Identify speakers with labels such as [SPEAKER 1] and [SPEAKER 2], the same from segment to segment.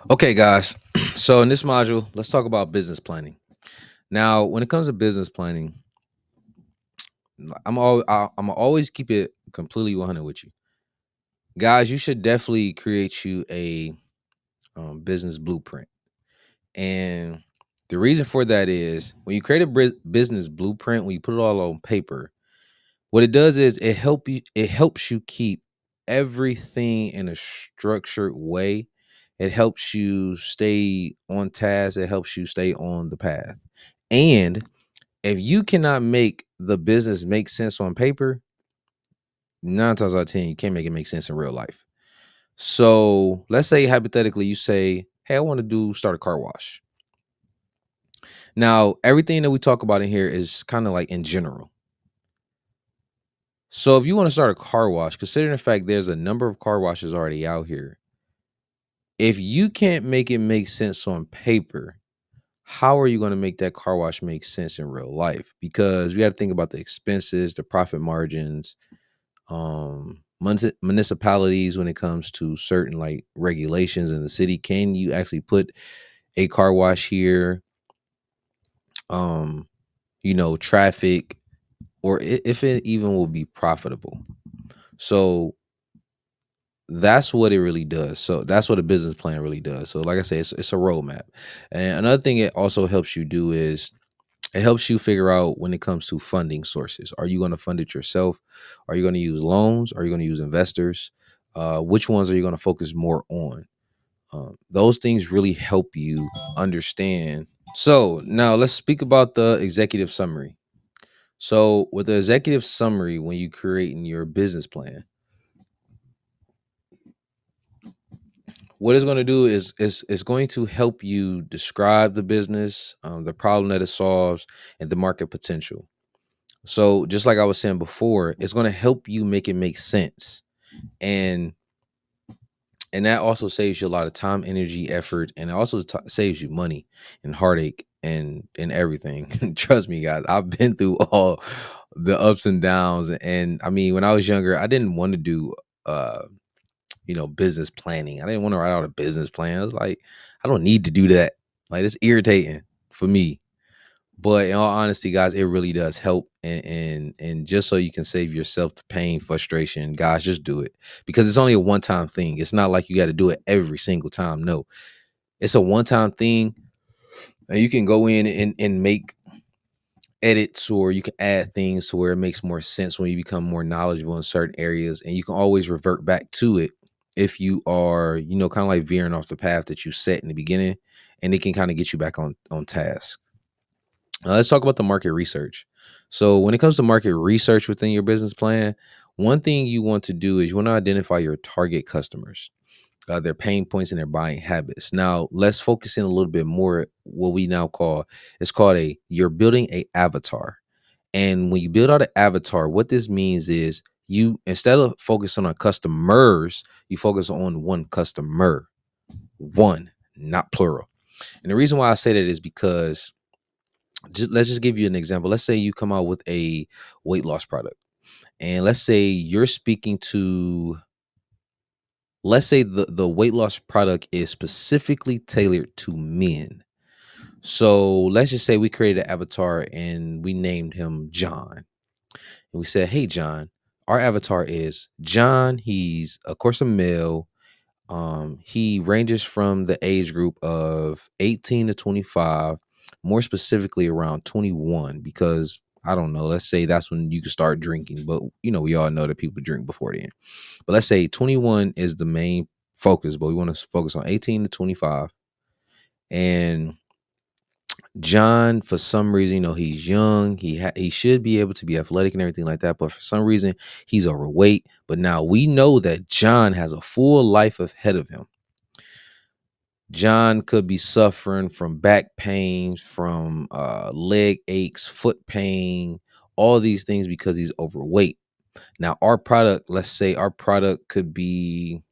[SPEAKER 1] Okay, guys. So in this module, let's talk about business planning. Now, when it comes to business planning, I'm always keep it completely 100 with you, guys. You should definitely create you a business blueprint, and the reason for that is when you create a business blueprint, when you put it all on paper, what it does is it helps you keep everything in a structured way. It helps you stay on task. It helps you stay on the path. And if you cannot make the business make sense on paper, 9 times out of 10, you can't make it make sense in real life. So let's say hypothetically you say, hey, I want to start a car wash. Now, everything that we talk about in here is kind of like in general. So if you want to start a car wash, considering the fact there's a number of car washes already out here, if you can't make it make sense on paper, how are you going to make that car wash make sense in real life? Because we got to think about the expenses, the profit margins, municipalities when it comes to certain like regulations in the city. Can you actually put a car wash here? Um, traffic, or if it even will be profitable. So that's what it really does. So that's what a business plan really does. So like I say, it's a roadmap. And another thing it also helps you do is it helps you figure out when it comes to funding sources. Are you going to fund it yourself? Are you going to use loans? Are you going to use investors? Which ones are you going to focus more on? Those things really help you understand. So now let's speak about the executive summary. So with the executive summary, when you creating your business plan, what it's going to do is it's going to help you describe the business, the problem that it solves, and the market potential. So just like I was saying before, it's going to help you make it make sense, and that also saves you a lot of time, energy, effort, and it also saves you money and heartache and everything. Trust me, guys, I've been through all the ups and downs, and I mean, when I was younger, I didn't want to do uh business planning. I didn't want to write out a business plan. I was like, I don't need to do that. Like, it's irritating for me. But in all honesty, guys, it really does help. And just so you can save yourself the pain, frustration, guys, just do it. Because it's only a one-time thing. It's not like you got to do it every single time. No. It's a one-time thing. And you can go in and make edits, or you can add things to where it makes more sense when you become more knowledgeable in certain areas, and you can always revert back to it if you are kind of like veering off the path that you set in the beginning, and it can kind of get you back on task. Let's talk about the market research. So when it comes to market research within your business plan, one thing you want to do is you want to identify your target customers, their pain points and their buying habits. Now, let's focus in a little bit more what we now call, it's called you're building a avatar. And when you build out an avatar, what this means is you, instead of focusing on customers, you focus on one customer, one, not plural. And the reason why I say that is because let's just give you an example. Let's say you come out with a weight loss product, and let's say you're speaking to, let's say the weight loss product is specifically tailored to men. So let's just say we created an avatar and we named him John. And we said, hey, John, our avatar is John. He's, of course, a male. He ranges from the age group of 18 to 25, more specifically around 21, because I don't know, let's say that's when you can start drinking. But, we all know that people drink before then. But let's say 21 is the main focus, but we want to focus on 18 to 25. And John, for some reason, he's young. He should be able to be athletic and everything like that. But for some reason, he's overweight. But now we know that John has a full life ahead of him. John could be suffering from back pain, from leg aches, foot pain, all these things because he's overweight. Now, our product, let's say our product could be,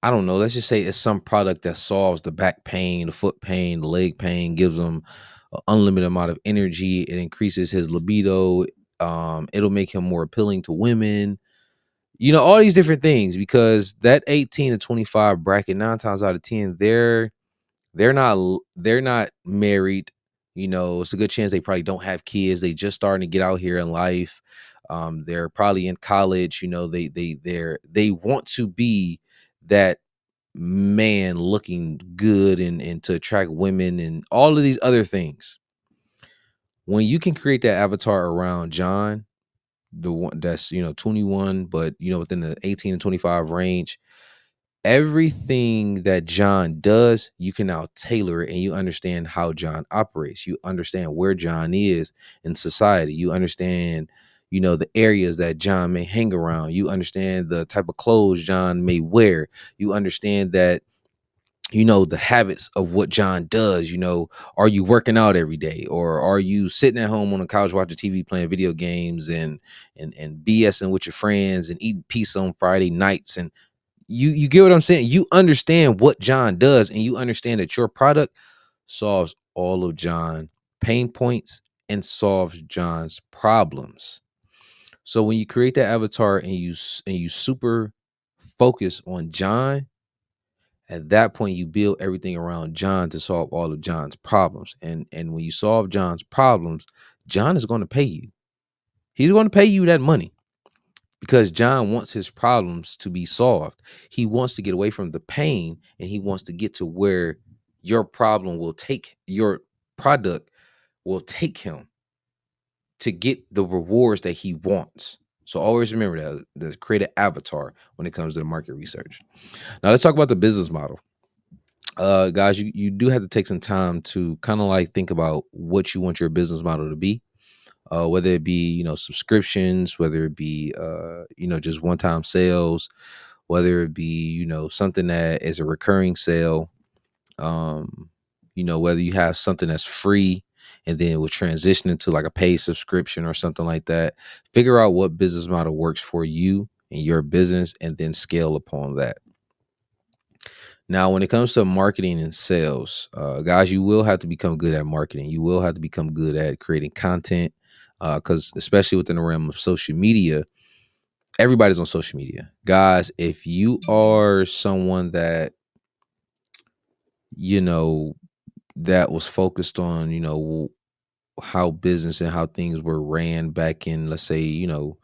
[SPEAKER 1] I don't know, let's just say it's some product that solves the back pain, the foot pain, the leg pain, gives him an unlimited amount of energy. It increases his libido. It'll make him more appealing to women. all these different things, because that 18 to 25 bracket, 9 times out of 10, they're not married. It's a good chance they probably don't have kids. They just starting to get out here in life. They're probably in college. They want to be that man looking good, and to attract women and all of these other things. When you can create that avatar around John, the one that's 21, but within the 18 to 25 range, everything that John does, you can now tailor it, and you understand how John operates. You understand where John is in society. You understand, the areas that John may hang around. You understand the type of clothes John may wear. You understand that, the habits of what John does. Are you working out every day, or are you sitting at home on the couch watching TV, playing video games, and BSing with your friends and eating pizza on Friday nights? And you get what I'm saying? You understand what John does, and you understand that your product solves all of John pain points and solves John's problems. So when you create that avatar, and you super focus on John, at that point you build everything around John to solve all of John's problems. And when you solve John's problems, John is going to pay you. He's going to pay you that money, because John wants his problems to be solved. He wants to get away from the pain, and he wants to get to where your product will take him to get the rewards that he wants. So always remember that, create an avatar when it comes to the market research. Now let's talk about the business model. Guys, you do have to take some time to kind of like think about what you want your business model to be. Whether it be subscriptions, whether it be just one-time sales, whether it be something that is a recurring sale, whether you have something that's free and then will transition into like a paid subscription or something like that. Figure out what business model works for you and your business, and then scale upon that. Now, when it comes to marketing and sales, guys, you will have to become good at marketing. You will have to become good at creating content, because especially within the realm of social media, everybody's on social media. Guys, if you are someone that, you know, that was focused on, how business and how things were ran back in, let's say, the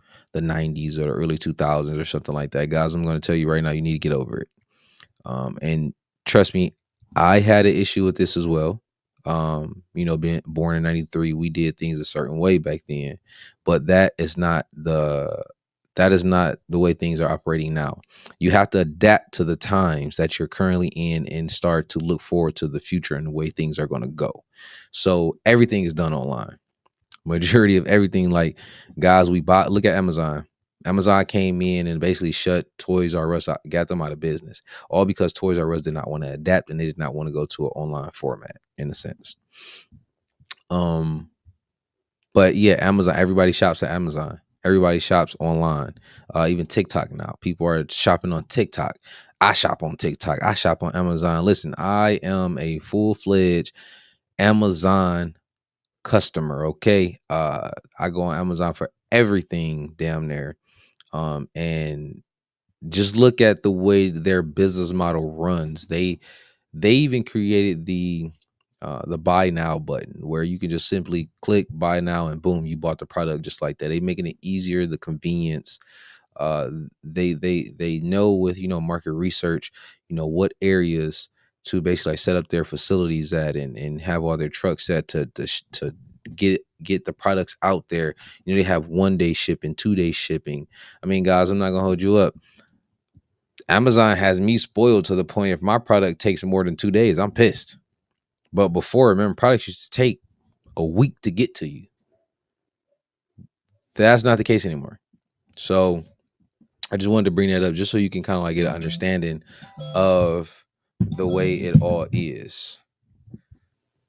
[SPEAKER 1] 90s or the early 2000s or something like that, guys, I'm going to tell you right now, you need to get over it. And trust me, I had an issue with this as well. Being born in 93, we did things a certain way back then, but that is not the way things are operating now. You have to adapt to the times that you're currently in, and start to look forward to the future and the way things are going to go. So everything is done online. Majority of everything, like, guys, we bought, look at Amazon. Amazon came in and basically shut Toys R Us out, got them out of business, all because Toys R Us did not want to adapt, and they did not want to go to an online format, in a sense. But yeah, Amazon, everybody shops at Amazon. Everybody shops online. Even TikTok now. People are shopping on TikTok. I shop on TikTok. I shop on Amazon. Listen, I am a full-fledged Amazon customer. Okay. I go on Amazon for everything damn near. And just look at the way their business model runs. They even created the buy now button, where you can just simply click buy now, and boom, you bought the product just like that. They making it easier, the convenience. They know, with market research, what areas to basically, like, set up their facilities at, and have all their trucks set to get the products out there. They have 1 day shipping, 2 day shipping. I mean, guys, I'm not gonna hold you up. Amazon has me spoiled to the point, if my product takes more than 2 days, I'm pissed. But before, remember, products used to take a week to get to you. That's not the case anymore. So I just wanted to bring that up, just so you can kind of like get an understanding of the way it all is.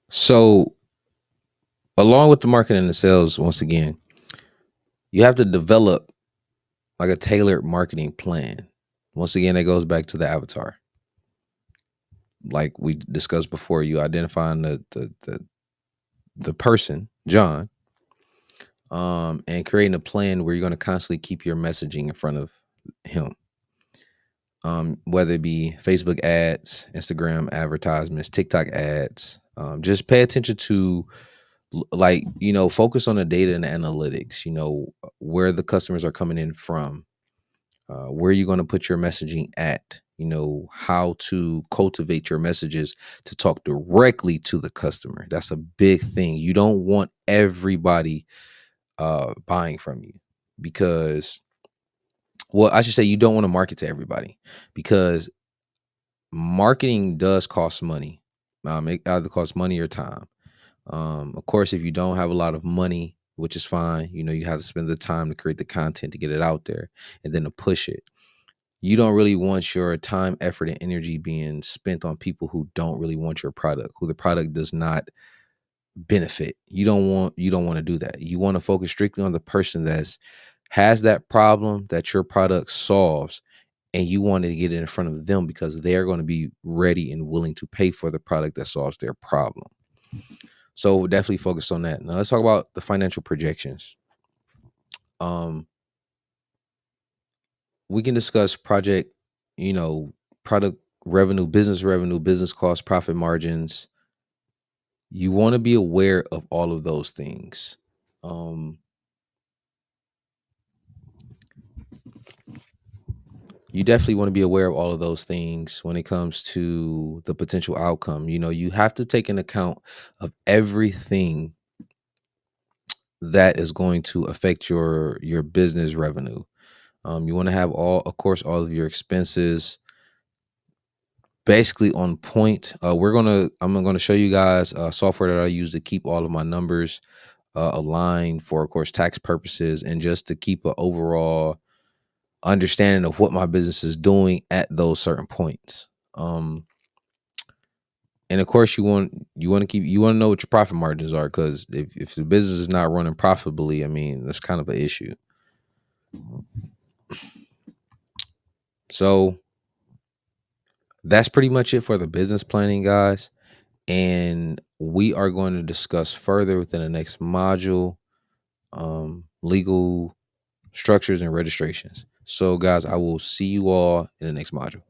[SPEAKER 1] So, along with the marketing and the sales, once again, you have to develop like a tailored marketing plan. Once again, it goes back to the avatar. Like we discussed before, you identifying the person, John, and creating a plan where you're going to constantly keep your messaging in front of him. Whether it be Facebook ads, Instagram advertisements, TikTok ads. Just pay attention to, like, focus on the data and the analytics. Where the customers are coming in from, where you're going to put your messaging at. How to cultivate your messages to talk directly to the customer. That's a big thing. You don't want everybody buying from you, because, well, I should say, you don't want to market to everybody, because marketing does cost money. It either costs money or time. Of course, if you don't have a lot of money, which is fine, you have to spend the time to create the content, to get it out there, and then to push it. You don't really want your time, effort, and energy being spent on people who don't really want your product, who the product does not benefit. You don't want to do that. You want to focus strictly on the person that's has that problem that your product solves, and you want to get it in front of them because they're going to be ready and willing to pay for the product that solves their problem. So we'll definitely focus on that. Now let's talk about the financial projections. Um, we can discuss you know, product revenue, business costs, profit margins. You want to be aware of all of those things. Um, you definitely want to be aware of all of those things when it comes to the potential outcome. You have to take an account of everything that is going to affect your business revenue. You want to have all of your expenses basically on point. I'm gonna show you guys software that I use to keep all of my numbers aligned for, of course, tax purposes, and just to keep an overall understanding of what my business is doing at those certain points. And of course, you want to know what your profit margins are, because if the business is not running profitably, I mean, that's kind of an issue. So that's pretty much it for the business planning, guys. And we are going to discuss further within the next module, legal structures and registrations. So, guys, I will see you all in the next module.